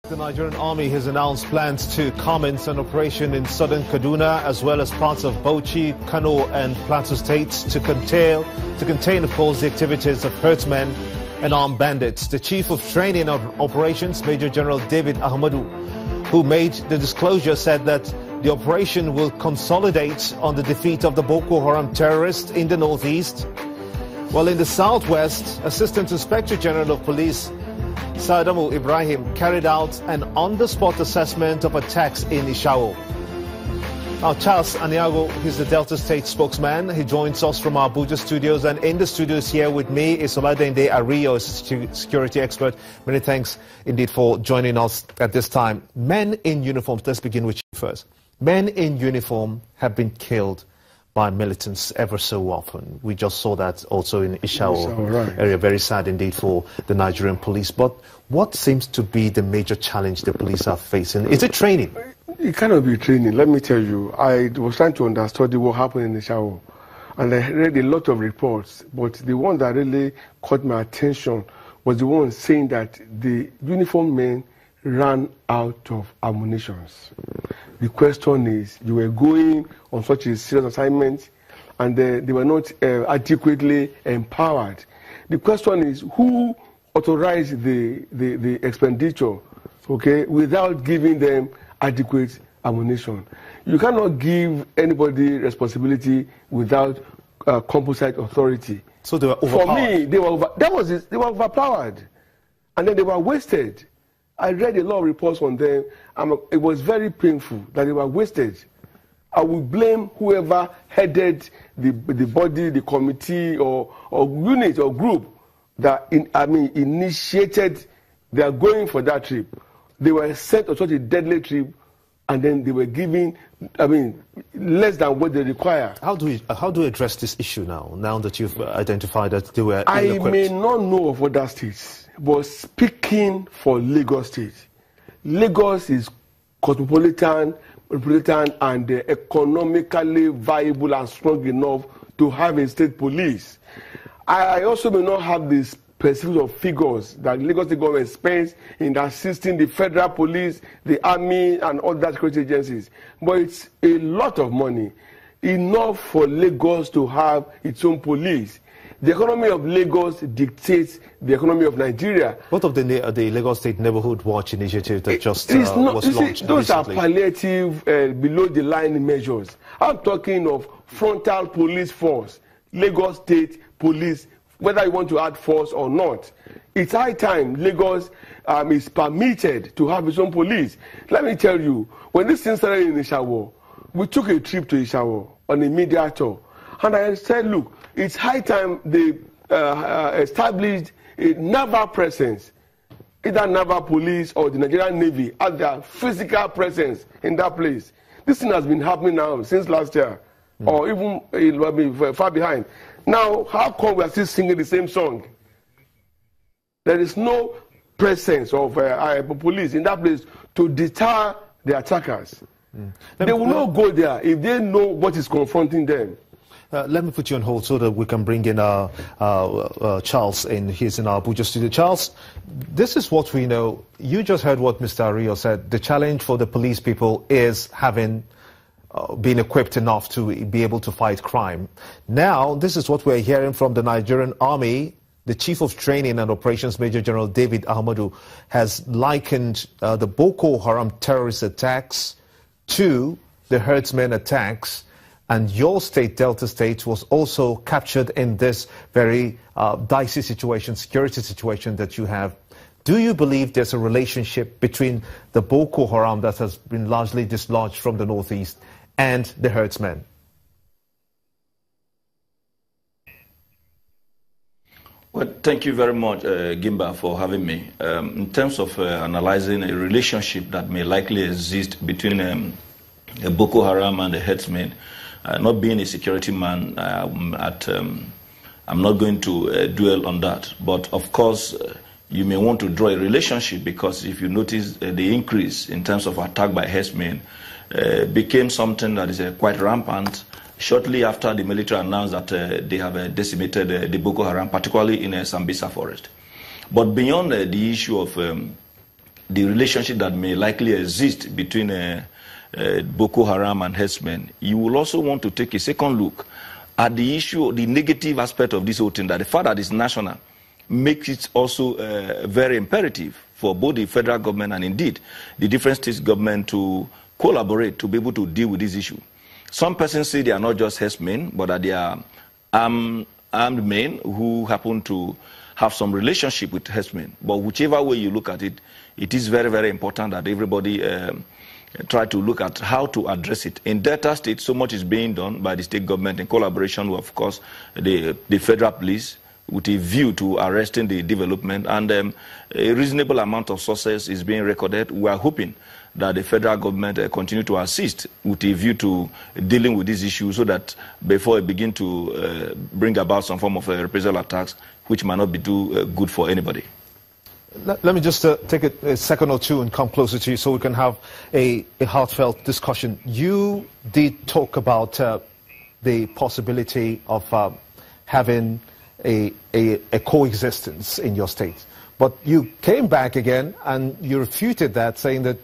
The Nigerian Army has announced plans to commence an operation in southern Kaduna as well as parts of Bauchi, Kano and Plateau states to contain, of course, the activities of herdsmen and armed bandits. The Chief of Training of Operations, Major General David Ahmadu, who made the disclosure, said that the operation will consolidate on the defeat of the Boko Haram terrorists in the northeast. While in the southwest, Assistant Inspector General of Police Sadamu Ibrahim carried out an on-the-spot assessment of attacks in Ishawo. Now, Charles Aniago, he's the Delta State spokesman. He joins us from our Abuja studios, and in the studios here with me is Oladende Ario, a security expert. Many thanks indeed for joining us at this time. Men in uniform, let's begin with you first. Men in uniform have been killed by militants ever so often. We just saw that also in Ishawo area. Very sad indeed for the Nigerian police. But what seems to be the major challenge the police are facing? Is it training? It cannot be training. Let me tell you, I was trying to understand what happened in Ishawo, and I read a lot of reports, but the one that really caught my attention was the one saying that the uniformed men ran out of ammunition. The question is, you were going on such a serious assignment and they were not adequately empowered. The question is, who authorized the expenditure, okay, without giving them adequate ammunition? You cannot give anybody responsibility without composite authority. So they were overpowered. For me, they were overpowered, and then they were wasted. I read a lot of reports on them, and it was very painful that they were wasted. I will blame whoever headed the body, the committee, or unit or group that initiated their going for that trip. They were sent on such a deadly trip, and then they were given, less than what they require. How do you address this issue now that you've identified that they were ill-equipped? I may not know of other states, but speaking for Lagos State, Lagos is cosmopolitan, and economically viable and strong enough to have a state police. I also may not have the specific figures that Lagos State government spends in assisting the federal police, the army, and other security agencies. But it's a lot of money, enough for Lagos to have its own police. The economy of Lagos dictates the economy of Nigeria. What of the Lagos State Neighborhood Watch initiative that was launched those recently? Are palliative, below-the-line measures. I'm talking of frontal police force, Lagos State Police, whether you want to add force or not. It's high time Lagos is permitted to have its own police. Let me tell you, when this thing started in Ishawo, we took a trip to Ishawo on a media tour, and I said, look, it's high time they established a naval presence, either naval police or the Nigerian Navy, as their physical presence in that place. This thing has been happening now since last year, or even far behind. Now, how come we are still singing the same song? There is no presence of police in that place to deter the attackers. They will not go there if they know what is confronting them. Let me put you on hold so that we can bring in Charles in. He's in our Abuja studio. Charles, this is what we know. You just heard what Mr. Ario said. The challenge for the police people is having been equipped enough to be able to fight crime. Now, this is what we're hearing from the Nigerian Army. The Chief of Training and Operations, Major General David Ahmadu, has likened the Boko Haram terrorist attacks to the herdsmen attacks. And your state, Delta State, was also captured in this very dicey situation, security situation that you have. Do you believe there's a relationship between the Boko Haram that has been largely dislodged from the northeast and the herdsmen? Well, thank you very much, Gimba, for having me. In terms of analyzing a relationship that may likely exist between Boko Haram and the herdsmen, not being a security man, I'm not going to dwell on that. But of course, you may want to draw a relationship, because if you notice the increase in terms of attack by herdsmen became something that is quite rampant shortly after the military announced that they have decimated the Boko Haram, particularly in Sambisa forest. But beyond the issue of the relationship that may likely exist between Boko Haram and herdsmen, you will also want to take a second look at the issue, the negative aspect of this whole thing, that the fact that it's national makes it also very imperative for both the federal government and indeed the different state government to collaborate to be able to deal with this issue. Some persons say they are not just herdsmen, but that they are armed men who happen to have some relationship with herdsmen. But whichever way you look at it, it is very, very important that everybody try to look at how to address it. In Delta State, so much is being done by the state government in collaboration with, of course, the federal police, with a view to arresting the development, and a reasonable amount of success is being recorded. We are hoping that the federal government continue to assist with a view to dealing with this issue, so that before it begin to bring about some form of reprisal attacks, which might not be too good for anybody. Let me just take a second or two and come closer to you so we can have a heartfelt discussion. You did talk about the possibility of having a coexistence in your state. But you came back again and you refuted that, saying that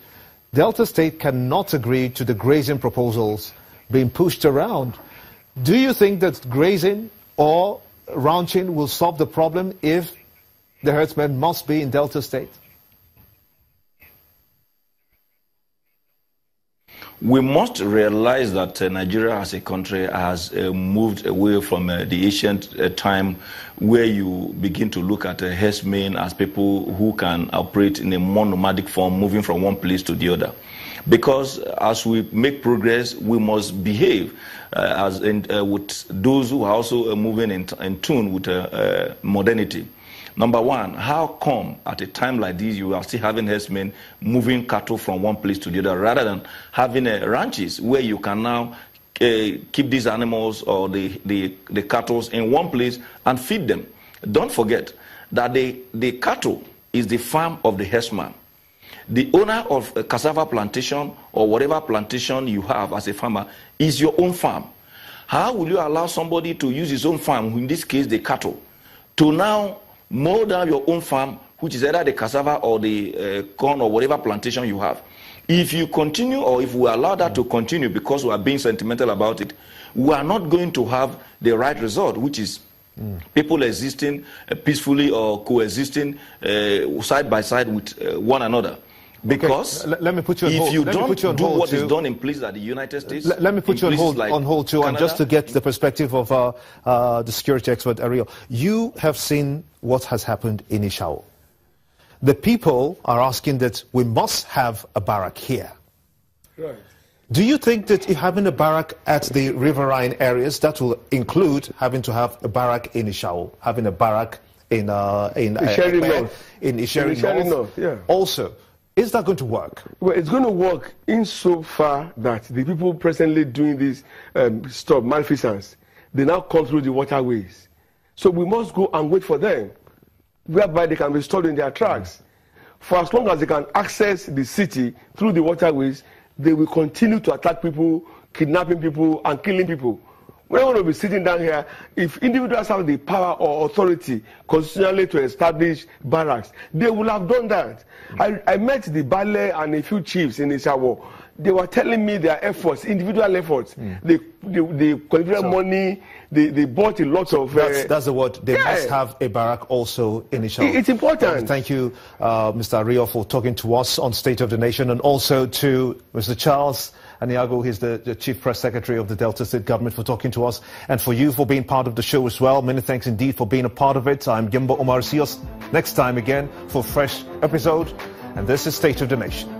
Delta State cannot agree to the grazing proposals being pushed around. Do you think that grazing or ranching will solve the problem if the herdsmen must be in Delta State? We must realize that Nigeria as a country has moved away from the ancient time where you begin to look at herdsmen as people who can operate in a more nomadic form, moving from one place to the other. Because as we make progress, we must behave with those who are also moving in tune with modernity. Number one, how come at a time like this you are still having herdsmen moving cattle from one place to the other, rather than having ranches where you can now keep these animals or the cattle in one place and feed them? Don't forget that the cattle is the farm of the herdsman. The owner of a cassava plantation or whatever plantation you have as a farmer is your own farm. How will you allow somebody to use his own farm, in this case the cattle, to now mow down your own farm, which is either the cassava or the corn or whatever plantation you have? If you continue, or if we allow that to continue because we are being sentimental about it, we are not going to have the right result, which is people existing peacefully or coexisting side by side with one another. Because okay, let me put you on hold. If you don't do what is done in places like the United States, let me put you on hold too, and just to get the perspective of the security expert Ariel, you have seen what has happened in Ishao. The people are asking that we must have a barrack here. Right. Do you think that having a barrack at the Riverine areas, that will include having to have a barrack in Ishao, having a barrack in Isheri North? Yeah. Also, is that going to work? Well, it's going to work insofar that the people presently doing this malfeasance, they now come through the waterways. So we must go and wait for them, whereby they can be stored in their tracks. For as long as they can access the city through the waterways, they will continue to attack people, kidnapping people, and killing people. We're not going to be sitting down here. If individuals have the power or authority constitutionally to establish barracks, they will have done that. I met the Bale and a few chiefs in Isawo. They were telling me their efforts, individual efforts. They collected money, they bought a lot of... That's the word. They must have a barrack also in Isawo. It's important. Thank you, Mr. Ariel, for talking to us on State of the Nation, and also to Mr. Charles Aniago. He's the Chief Press Secretary of the Delta State Government, for talking to us, and for you for being part of the show as well. Many thanks indeed for being a part of it. I'm Gimba Omar. See us next time again for a fresh episode, and this is State of the Nation.